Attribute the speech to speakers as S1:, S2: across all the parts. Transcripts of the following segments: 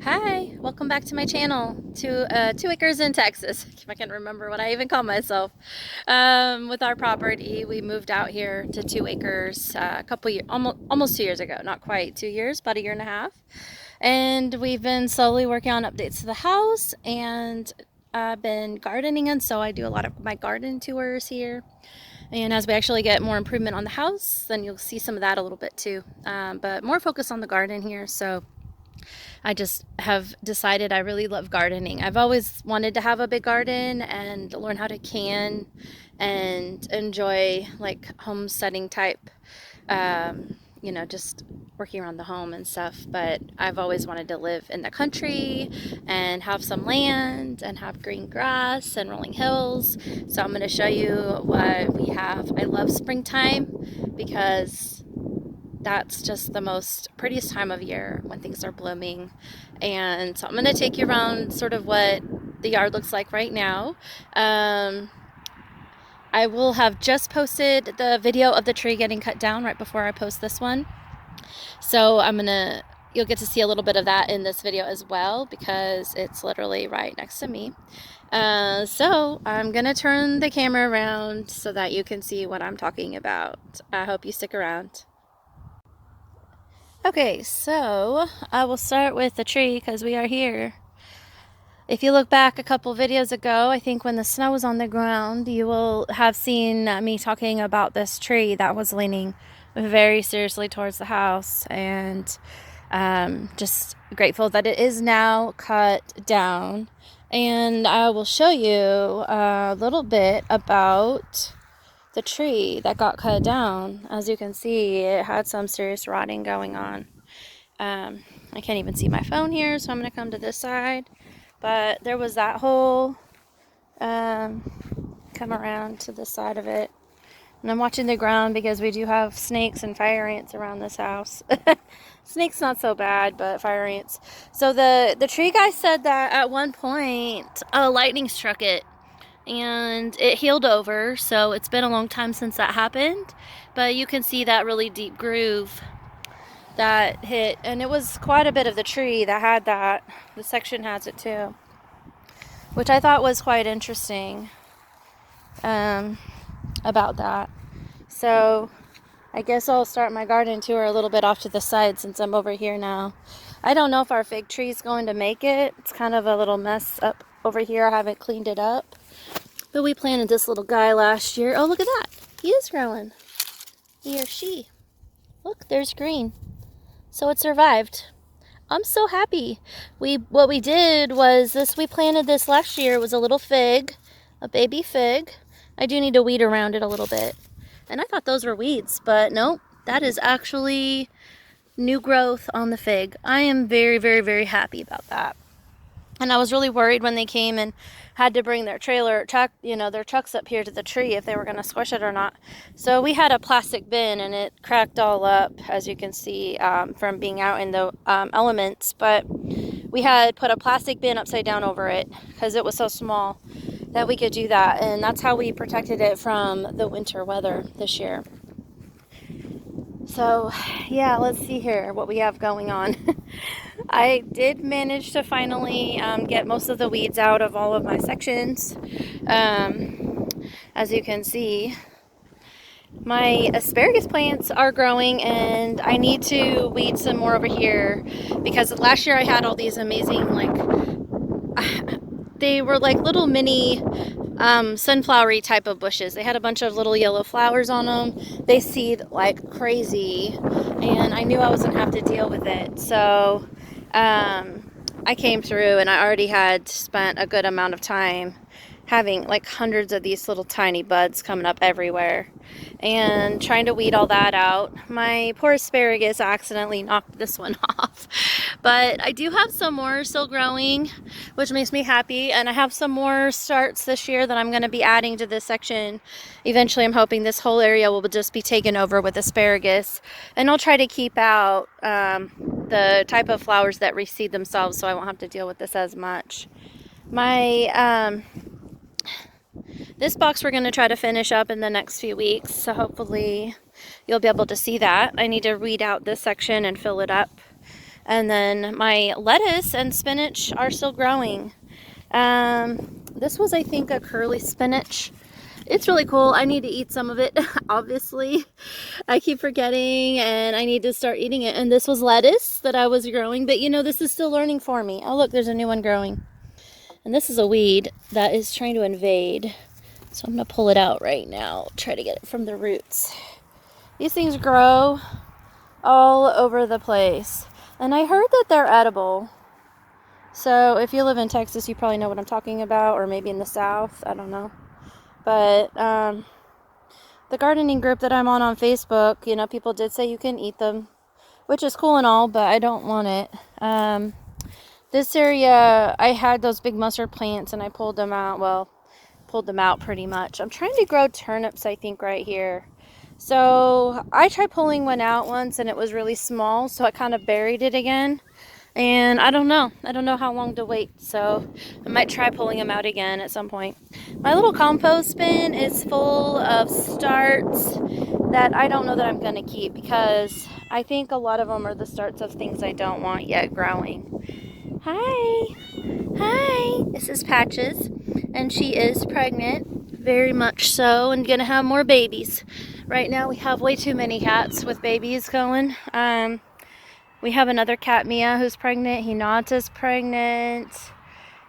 S1: Hi, welcome back to my channel. 2 acres in Texas. If I can remember what I even call myself. With our property, we moved out here to 2 acres a couple years, almost 2 years ago. Not quite 2 years, about a year and a half. And we've been slowly working on updates to the house, and I've been gardening, and so I do a lot of my garden tours here. And as we actually get more improvement on the house, then you'll see some of that a little bit too. But more focus on the garden here. So I just have decided I really love gardening. I've always wanted to have a big garden and learn how to can and enjoy like homesteading type, just working around the home and stuff. But I've always wanted to live in the country and have some land and have green grass and rolling hills. So I'm going to show you what we have. I love springtime because that's just the most prettiest time of year when things are blooming. And so I'm going to take you around sort of what the yard looks like right now. I will have just posted the video of the tree getting cut down right before I post this one. So you'll get to see a little bit of that in this video as well, because it's literally right next to me. So I'm gonna turn the camera around so that you can see what I'm talking about. I hope you stick around. Okay, so I will start with the tree because we are here. If you look back a couple videos ago, I think when the snow was on the ground, you will have seen me talking about this tree that was leaning very seriously towards the house, and just grateful that it is now cut down. And I will show you a little bit about the tree that got cut down. As you can see, it had some serious rotting going on. I can't even see my phone here, so I'm going to come to this side. But there was that hole. Come around to this side of it. And I'm watching the ground because we do have snakes and fire ants around this house. Snakes not so bad, but fire ants. So the tree guy said that at one point lightning struck it and it healed over. So it's been a long time since that happened. But you can see that really deep groove that hit, and it was quite a bit of the tree that had that. The section has it too, which I thought was quite interesting about that. So I guess I'll start my garden tour a little bit off to the side since I'm over here now. I don't know if our fig tree is going to make it. It's kind of a little mess up over here. I haven't cleaned it up, but we planted this little guy last year. Oh, look at that. He is growing. He or she. Look, there's green. So it survived. I'm so happy. What we did was we planted this last year. It was a little fig, a baby fig. I do need to weed around it a little bit. And I thought those were weeds, but nope, that is actually new growth on the fig. I am very, very, very happy about that. And I was really worried when they came and had to bring their their trucks up here to the tree if they were going to squish it or not. So we had a plastic bin and it cracked all up, as you can see, from being out in the elements. But we had put a plastic bin upside down over it because it was so small that we could do that. And that's how we protected it from the winter weather this year. So yeah, let's see here what we have going on. I did manage to finally get most of the weeds out of all of my sections. As you can see, my asparagus plants are growing, and I need to weed some more over here because last year I had all these amazing, they were like little mini sunflowery type of bushes. They had a bunch of little yellow flowers on them. They seed like crazy, and I knew I was gonna have to deal with it. So I came through, and I already had spent a good amount of time having like hundreds of these little tiny buds coming up everywhere and trying to weed all that out. My poor asparagus accidentally knocked this one off, but I do have some more still growing, which makes me happy. And I have some more starts this year that I'm going to be adding to this section. Eventually I'm hoping this whole area will just be taken over with asparagus, and I'll try to keep out the type of flowers that reseed themselves so I won't have to deal with this as much. This box we're going to try to finish up in the next few weeks, so hopefully you'll be able to see that. I need to weed out this section and fill it up. And then my lettuce and spinach are still growing. This was, I think, a curly spinach. It's really cool. I need to eat some of it, obviously. I keep forgetting, and I need to start eating it. And this was lettuce that I was growing, but you know, this is still learning for me. Oh, look, there's a new one growing. And this is a weed that is trying to invade. So I'm going to pull it out right now, try to get it from the roots. These things grow all over the place. And I heard that they're edible. So if you live in Texas, you probably know what I'm talking about, or maybe in the South, I don't know. But the gardening group that I'm on Facebook, you know, people did say you can eat them, which is cool and all, but I don't want it. This area, I had those big mustard plants and I pulled them out. Well, pulled them out pretty much. I'm trying to grow turnips, I think, right here. So I tried pulling one out once and it was really small, so I kind of buried it again. And I don't know how long to wait, so I might try pulling them out again at some point. My little compost bin is full of starts that I don't know that I'm going to keep, because I think a lot of them are the starts of things I don't want yet growing. Hi, this is Patches, and she is pregnant, very much so, and gonna have more babies. Right now we have way too many cats with babies going. We have another cat, Mia, who's pregnant. Hinata's pregnant.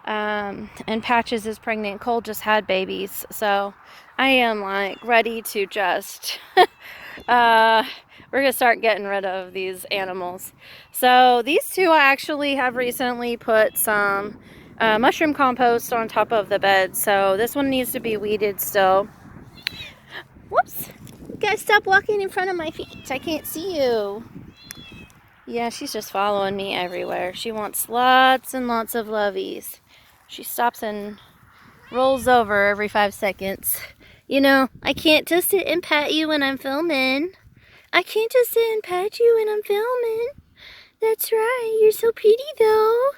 S1: And Patches is pregnant. Cole just had babies. So I am like ready to just, we're going to start getting rid of these animals. So these two I actually have recently put some mushroom compost on top of the bed. So this one needs to be weeded still. Whoops. You guys stop walking in front of my feet. I can't see you. Yeah, she's just following me everywhere. She wants lots and lots of lovies. She stops and rolls over every 5 seconds. You know, I can't just sit and pat you when I'm filming. I can't just sit and pat you when I'm filming. That's right. You're so pretty, though.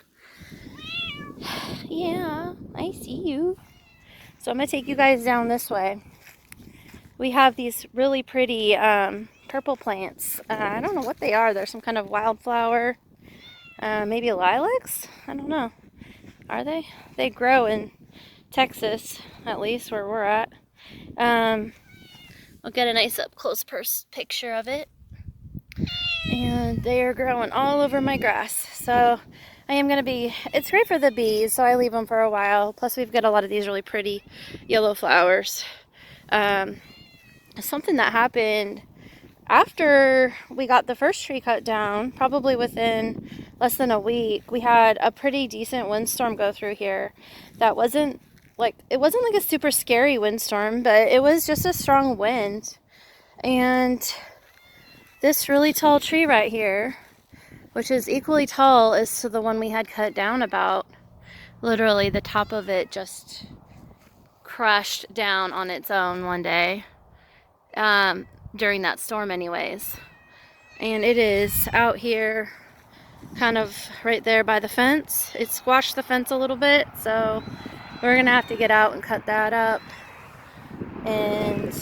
S1: Yeah, I see you. So I'm going to take you guys down this way. We have these really pretty purple plants. I don't know what they are. They're some kind of wildflower. Maybe lilacs? I don't know. Are they? They grow in Texas, at least where we're at. I'll get a nice up close picture of it. And they are growing all over my grass. So I am going to be, it's great for the bees, so I leave them for a while. Plus we've got a lot of these really pretty yellow flowers. Something that happened after we got the first tree cut down, probably within less than a week, we had a pretty decent windstorm go through here. That wasn't like, it wasn't like a super scary windstorm, but it was just a strong wind. And this really tall tree right here, which is equally tall as to the one we had cut down, about literally the top of it just crushed down on its own one day. During that storm anyways. And it is out here kind of right there by the fence. It squashed the fence a little bit, so we're gonna have to get out and cut that up. And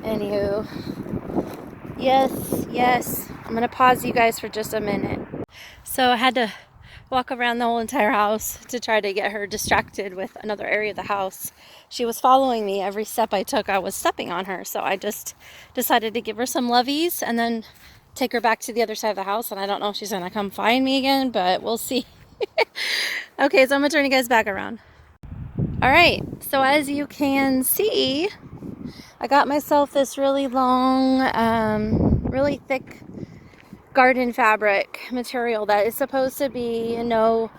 S1: anywho, yes, I'm gonna pause you guys for just a minute. So I had to walk around the whole entire house to try to get her distracted with another area of the house. She was following me. Every step I took, I was stepping on her. So I just decided to give her some lovies and then take her back to the other side of the house. And I don't know if she's going to come find me again, but we'll see. Okay, so I'm going to turn you guys back around. All right, so as you can see, I got myself this really long, really thick garden fabric material that is supposed to be no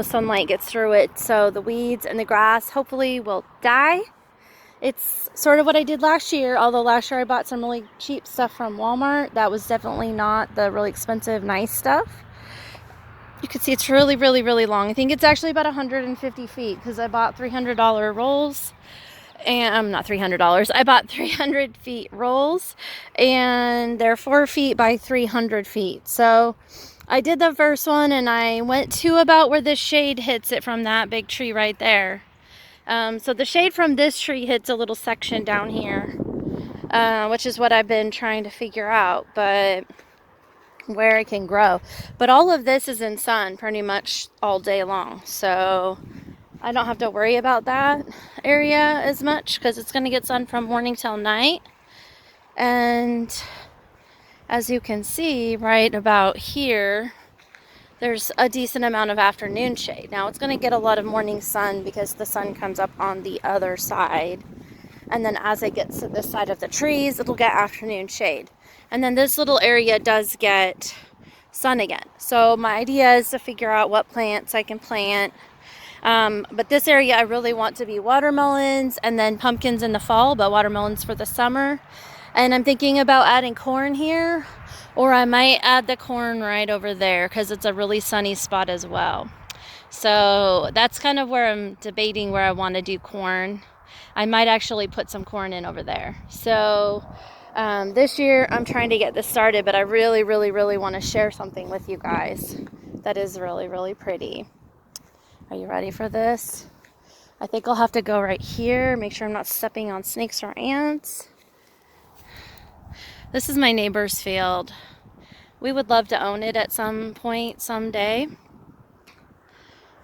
S1: sunlight gets through it, so the weeds and the grass hopefully will die. It's sort of what I did last year, although last year I bought some really cheap stuff from Walmart. That was definitely not the really expensive nice stuff. You can see it's really long. I think it's actually about 150 feet because I bought $300 rolls. And I'm not $300. I bought 300 feet rolls, and they're 4 feet by 300 feet. So I did the first one, and I went to about where the shade hits it from that big tree right there. So the shade from this tree hits a little section down here, which is what I've been trying to figure out. But where it can grow. But all of this is in sun pretty much all day long, so I don't have to worry about that area as much because it's going to get sun from morning till night. And as you can see right about here, there's a decent amount of afternoon shade. Now it's going to get a lot of morning sun because the sun comes up on the other side. And then as it gets to this side of the trees, it'll get afternoon shade. And then this little area does get sun again. So my idea is to figure out what plants I can plant. But this area I really want to be watermelons and then pumpkins in the fall, but watermelons for the summer. And I'm thinking about adding corn here, or I might add the corn right over there because it's a really sunny spot as well. So that's kind of where I'm debating where I want to do corn. I might actually put some corn in over there. So this year I'm trying to get this started, but I really, really, really want to share something with you guys that is really, really pretty. Are you ready for this? I think I'll have to go right here, make sure I'm not stepping on snakes or ants. This is my neighbor's field. We would love to own it at some point, someday.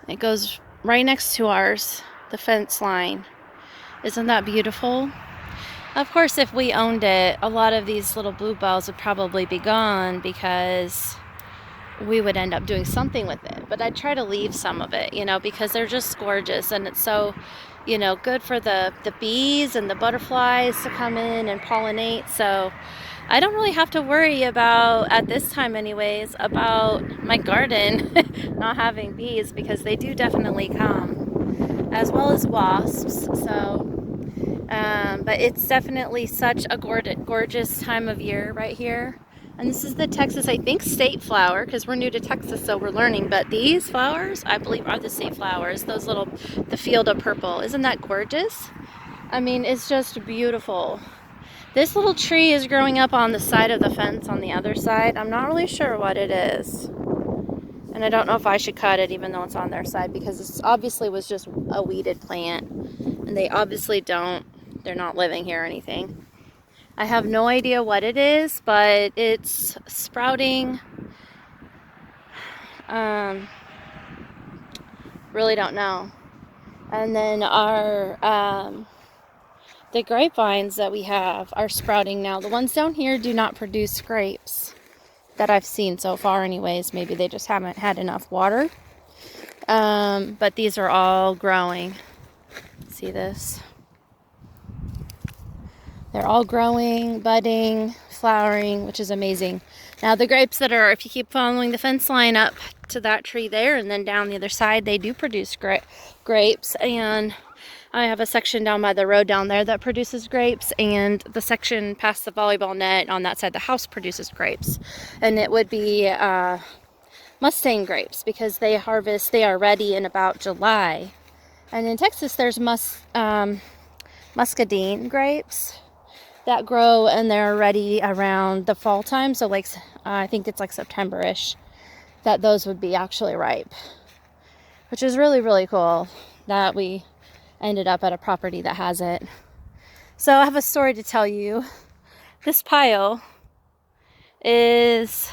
S1: It goes right next to ours, the fence line. Isn't that beautiful? Of course, if we owned it, a lot of these little bluebells would probably be gone because we would end up doing something with it. But I'd try to leave some of it, because they're just gorgeous, and it's so, good for the bees and the butterflies to come in and pollinate. So I don't really have to worry about, at this time anyways, about my garden not having bees, because they do definitely come, as well as wasps. So but it's definitely such a gorgeous time of year right here. And this is the Texas, I think, state flower, because we're new to Texas, so we're learning. But these flowers, I believe, are the state flowers. Those little, the field of purple. Isn't that gorgeous? I mean, it's just beautiful. This little tree is growing up on the side of the fence on the other side. I'm not really sure what it is. And I don't know if I should cut it even though it's on their side, because this obviously was just a weeded plant. And they obviously they're not living here or anything. I have no idea what it is, but it's sprouting. Really don't know. And then the grapevines that we have are sprouting now. The ones down here do not produce grapes that I've seen so far anyways. Maybe they just haven't had enough water. But these are all growing. See this? They're all growing, budding, flowering, which is amazing. Now the grapes that are, if you keep following the fence line up to that tree there and then down the other side, they do produce grapes. And I have a section down by the road down there that produces grapes, and the section past the volleyball net on that side of the house produces grapes. And it would be Mustang grapes, because they are ready in about July. And in Texas, there's muscadine grapes that grow, and they're ready around the fall time. So like, I think it's like September-ish that those would be actually ripe, which is really, really cool that we ended up at a property that has it. So I have a story to tell you. This pile is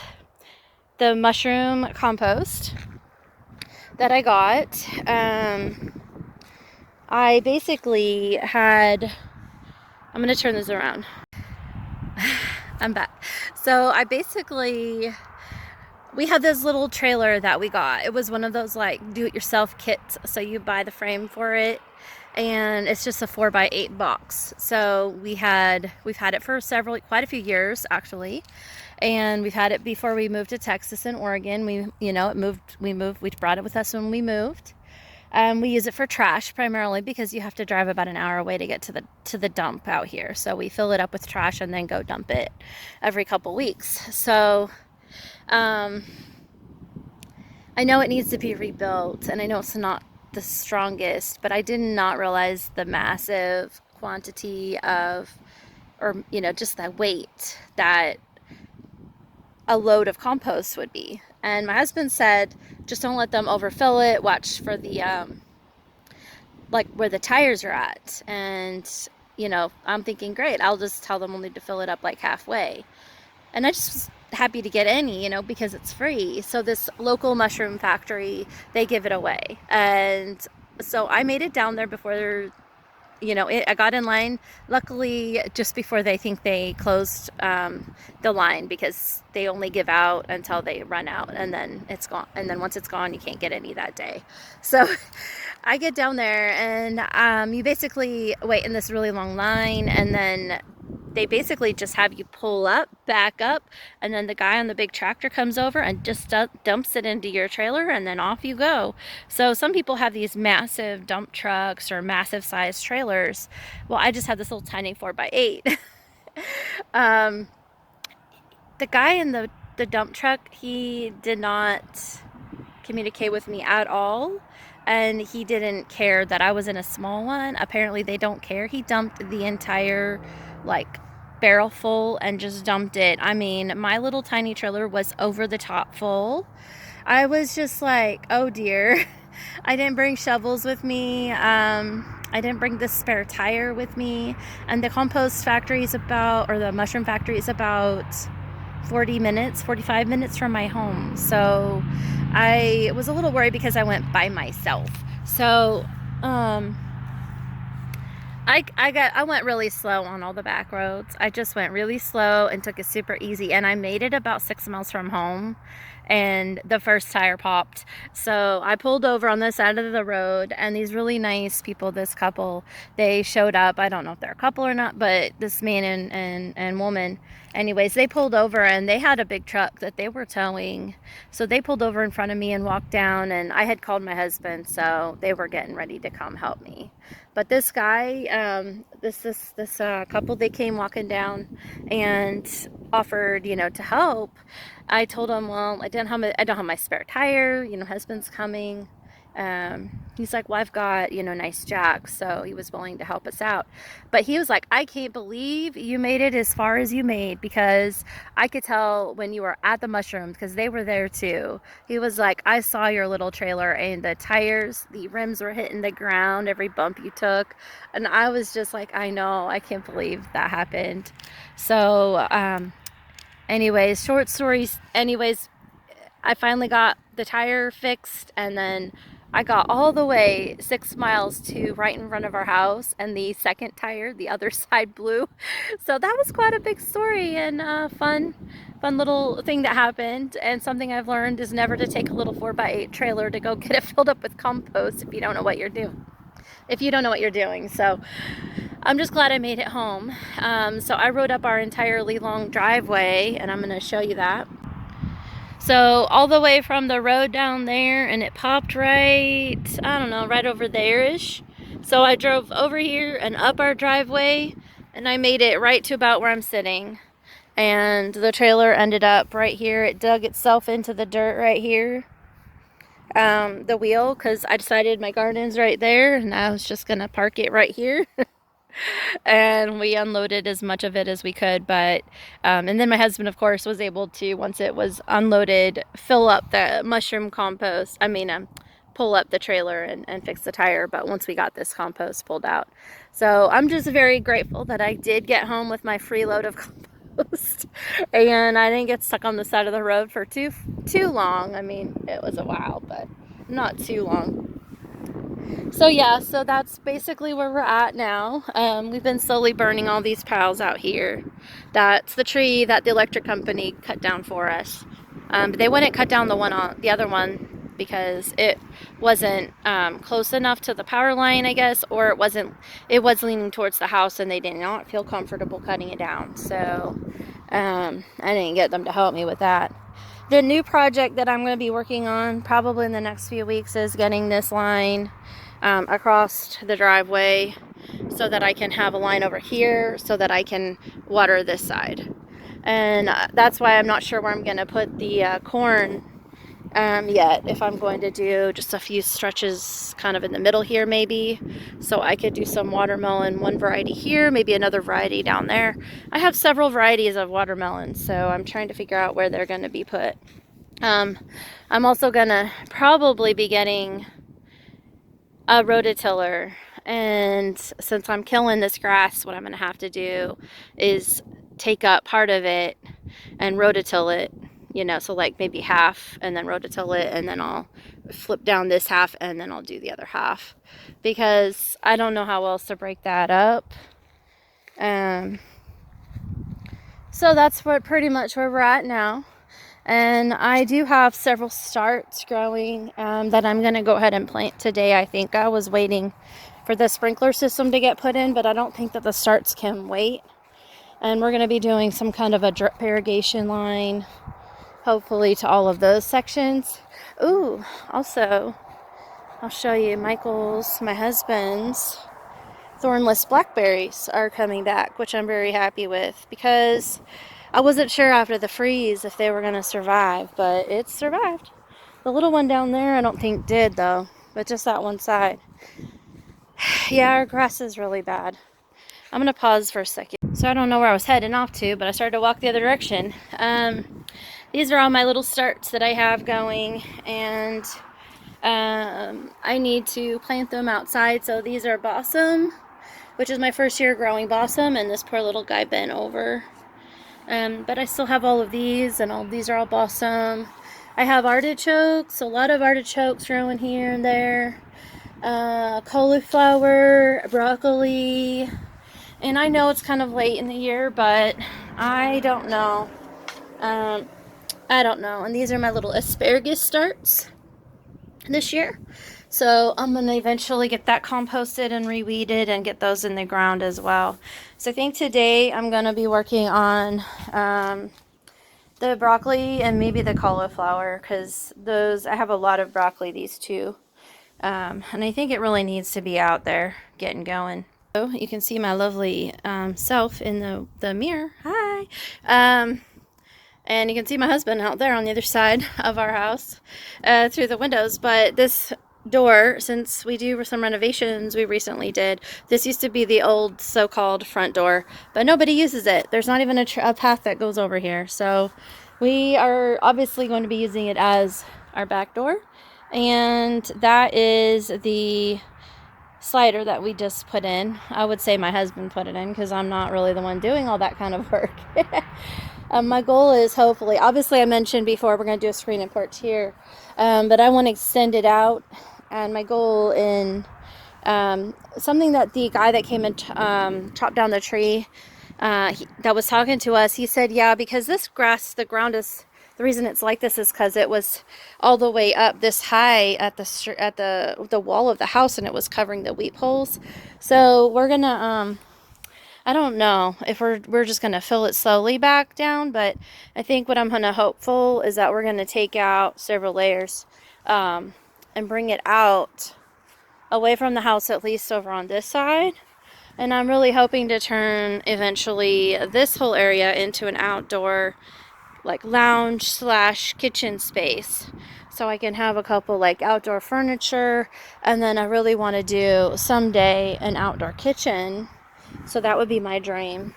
S1: the mushroom compost that I got. I basically had, I'm going to turn this around. I'm back. So we had this little trailer that we got. It was one of those like do-it-yourself kits. So you buy the frame for it, and it's just a 4x8 box. So we've had it for quite a few years actually. And we've had it before we moved to Texas and Oregon. We brought it with us when we moved. We use it for trash primarily, because you have to drive about an hour away to get to the dump out here. So we fill it up with trash and then go dump it every couple weeks. So I know it needs to be rebuilt, and I know it's not the strongest, but I did not realize the massive quantity just the weight that a load of compost would be. And my husband said, just don't let them overfill it. Watch for the, like where the tires are at. And, I'm thinking, great, I'll just tell them we'll need to fill it up like halfway. And happy to get any, because it's free. So this local mushroom factory, they give it away. And so I made it down there before, I got in line, luckily, just before they think they closed the line, because they only give out until they run out, and then it's gone. And then once it's gone, you can't get any that day. So I get down there, and you basically wait in this really long line, and then they basically just have you pull up, back up, and then the guy on the big tractor comes over and just dumps it into your trailer, and then off you go. So some people have these massive dump trucks or massive size trailers. Well, I just had this little tiny 4x8. um, the guy in the dump truck, he did not communicate with me at all, and he didn't care that I was in a small one. Apparently they don't care. He dumped the entire barrel full and just dumped it. I mean, my little tiny trailer was over the top full. I was just like, oh dear. I didn't bring shovels with me. I didn't bring the spare tire with me. And the compost factory is or the mushroom factory is about 45 minutes from my home. So I was a little worried because I went by myself. So I went really slow on all the back roads. I just went really slow and took it super easy, and I made it about 6 miles from home, and the first tire popped. So I pulled over on the side of the road, and these really nice people, this couple, they showed up. I don't know if they're a couple or not, but this man and woman, anyways, they pulled over, and they had a big truck that they were towing. So they pulled over in front of me and walked down, and I had called my husband, so they were getting ready to come help me. But this guy, this couple, they came walking down and offered, to help. I told him, well, I don't have my spare tire. Husband's coming. He's like, well, I've got, nice jacks. So he was willing to help us out. But he was like, I can't believe you made it as far as you made, because I could tell when you were at the mushrooms, because they were there too. He was like, I saw your little trailer, and the tires, the rims were hitting the ground, every bump you took. And I was just like, I know, I can't believe that happened. So, anyways, short stories. Anyways, I finally got the tire fixed, and then I got all the way 6 miles to right in front of our house, and the second tire, the other side, blew. So that was quite a big story, and fun little thing that happened. And something I've learned is never to take a little 4x8 trailer to go get it filled up with compost if you don't know what you're doing. So I'm just glad I made it home. So I rode up our entirely long driveway, and I'm going to show you that. So all the way from the road down there, and it popped right, I don't know, right over there-ish. So I drove over here and up our driveway, and I made it right to about where I'm sitting. And the trailer ended up right here. It dug itself into the dirt right here. The wheel, because I decided my garden's right there, and I was just going to park it right here. And we unloaded as much of it as we could, but and then my husband, of course, was able to, once it was unloaded, fill up the mushroom compost. Pull up the trailer and fix the tire. But once we got this compost pulled out, so I'm just very grateful that I did get home with my free load of compost, and I didn't get stuck on the side of the road for too long. I mean, it was a while, but not too long. So yeah, so that's basically where we're at now. We've been slowly burning all these piles out here. That's the tree that the electric company cut down for us. But they wouldn't cut down the other one because it wasn't close enough to the power line, I guess, or it was leaning towards the house, and they did not feel comfortable cutting it down. So I didn't get them to help me with that. The new project that I'm going to be working on probably in the next few weeks is getting this line across the driveway so that I can have a line over here so that I can water this side. And that's why I'm not sure where I'm going to put the corn yet. If I'm going to do just a few stretches kind of in the middle here maybe, so I could do some watermelon, one variety here, maybe another variety down there. I have several varieties of watermelon, so I'm trying to figure out where they're going to be put. I'm also going to probably be getting a rototiller, and since I'm killing this grass, what I'm going to have to do is take up part of it and rototill it, you know, so like maybe half and then rototill it, and then I'll flip down this half and then I'll do the other half, because I don't know how else to break that up. So that's what pretty much where we're at now. And I do have several starts growing that I'm going to go ahead and plant today. I think I was waiting for the sprinkler system to get put in, but I don't think that the starts can wait. And we're going to be doing some kind of a drip irrigation line, hopefully, to all of those sections. Ooh, also, I'll show you Michael's, my husband's, thornless blackberries are coming back, which I'm very happy with, because I wasn't sure after the freeze if they were going to survive, but it survived. The little one down there I don't think did, though, but just that one side. Yeah, our grass is really bad. I'm going to pause for a second. So I don't know where I was heading off to, but I started to walk the other direction. These are all my little starts that I have going, and I need to plant them outside. So these are balsam, which is my first year growing balsam, and this poor little guy bent over. But I still have all of these, and all these are all balsam. I have artichokes, a lot of artichokes growing here and there. Cauliflower, broccoli, and I know it's kind of late in the year, but I don't know. I don't know. And these are my little asparagus starts this year. So I'm going to eventually get that composted and reweeded and get those in the ground as well. So I think today I'm going to be working on the broccoli and maybe the cauliflower, because those, I have a lot of broccoli, these two. And I think it really needs to be out there getting going. So you can see my lovely self in the mirror. Hi. And you can see my husband out there on the other side of our house through the windows. But this door, since we do some renovations we recently did, this used to be the old so-called front door, but nobody uses it. There's not even a path that goes over here. So we are obviously going to be using it as our back door. And that is the slider that we just put in. I would say my husband put it in, because I'm not really the one doing all that kind of work. My goal is, hopefully, obviously I mentioned before we're going to do a screen and porch here, but I want to extend it out. And my goal in something that the guy that came and chopped down the tree that was talking to us, he said, yeah, because this grass, the ground is, the reason it's like this is because it was all the way up this high at the wall of the house, and it was covering the wheat poles. So we're gonna I don't know if we're just gonna fill it slowly back down, but I think what I'm gonna hopeful is that we're gonna take out several layers and bring it out away from the house, at least over on this side. And I'm really hoping to turn eventually this whole area into an outdoor, like, lounge / kitchen space, so I can have a couple like outdoor furniture. And then I really want to do someday an outdoor kitchen. So that would be my dream,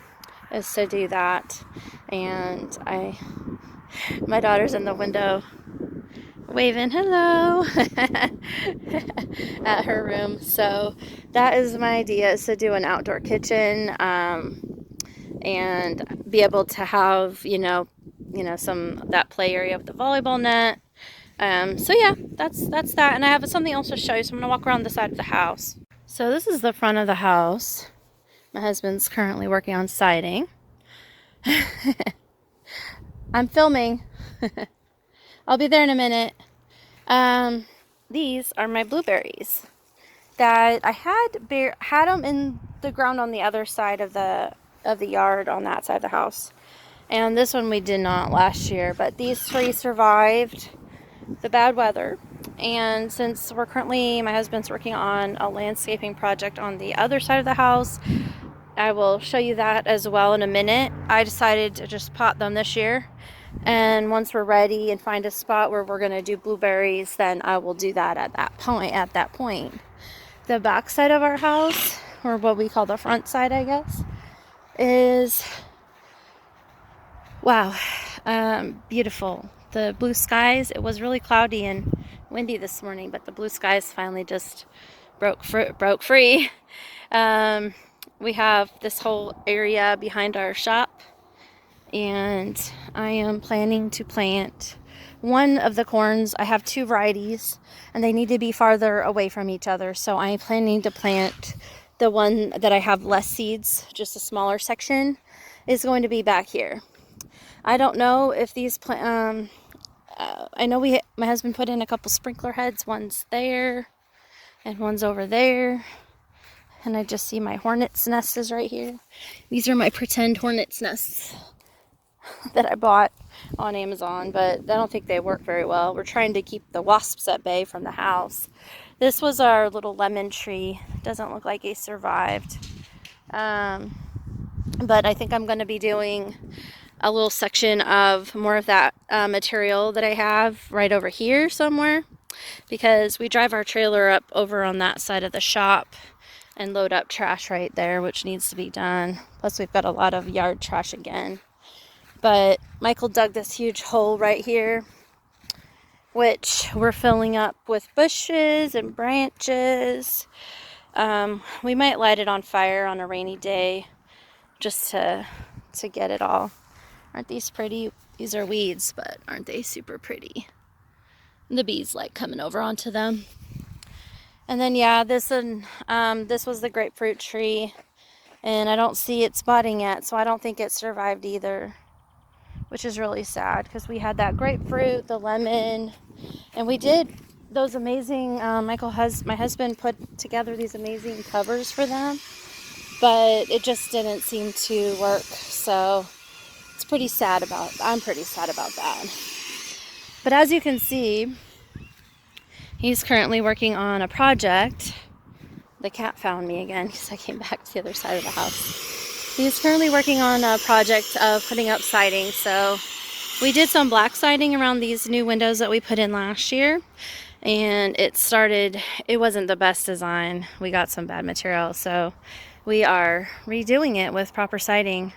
S1: is to do that. And my daughter's in the window waving hello at her room. So that is my idea, is to do an outdoor kitchen, and be able to have, some, that play area with the volleyball net. So yeah, that's that. And I have something else to show you. So I'm going to walk around the side of the house. So this is the front of the house. My husband's currently working on siding. I'm filming. I'll be there in a minute. These are my blueberries that I had them in the ground on the other side of the yard, on that side of the house. And this one we did not last year, but these three survived the bad weather. And since my husband's working on a landscaping project on the other side of the house, I will show you that as well in a minute. I decided to just pot them this year, and once we're ready and find a spot where we're going to do blueberries, then I will do that at that point. The back side of our house, or what we call the front side, I guess, is, wow, beautiful. The blue skies, it was really cloudy and windy this morning, but the blue skies finally just broke free. We have this whole area behind our shop and I am planning to plant one of the corns. I have two varieties and they need to be farther away from each other, so I'm planning to plant the one that I have less seeds, just a smaller section, is going to be back here. I don't know if these I know my husband put in a couple sprinkler heads. One's there and one's over there. And I just see my hornet's nest is right here. These are my pretend hornet's nests that I bought on Amazon, but I don't think they work very well. We're trying to keep the wasps at bay from the house. This was our little lemon tree. Doesn't look like it survived. But I think I'm going to be doing a little section of more of that material that I have right over here somewhere, because we drive our trailer up over on that side of the shop and load up trash right there, which needs to be done. Plus we've got a lot of yard trash again. But Michael dug this huge hole right here, which we're filling up with bushes and branches. We might light it on fire on a rainy day just to get it all. Aren't these pretty? These are weeds, but aren't they super pretty? The bees like coming over onto them. And then yeah, this was the grapefruit tree, and I don't see it spotting yet, so I don't think it survived either, which is really sad because we had that grapefruit, the lemon, and we did those amazing, my husband put together these amazing covers for them, but it just didn't seem to work, so I'm pretty sad about that. But as you can see, he's currently working on a project. The cat found me again because I came back to the other side of the house. He's currently working on a project of putting up siding. So we did some black siding around these new windows that we put in last year, and it wasn't the best design. We got some bad material, so we are redoing it with proper siding.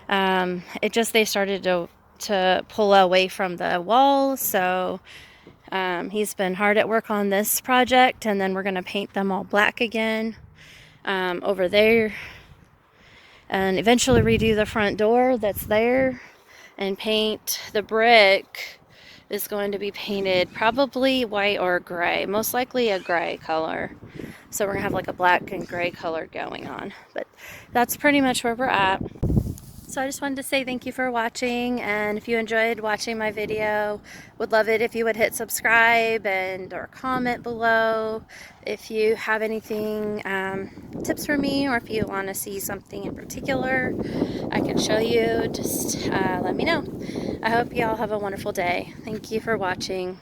S1: They started to pull away from the wall, so he's been hard at work on this project, and then we're going to paint them all black again over there, and eventually redo the front door that's there, and paint the brick is going to be painted probably white or gray, most likely a gray color. So we're going to have like a black and gray color going on, but that's pretty much where we're at. So I just wanted to say thank you for watching, and if you enjoyed watching my video, would love it if you would hit subscribe or comment below. If you have anything, tips for me, or if you want to see something in particular I can show you, just let me know. I hope you all have a wonderful day. Thank you for watching.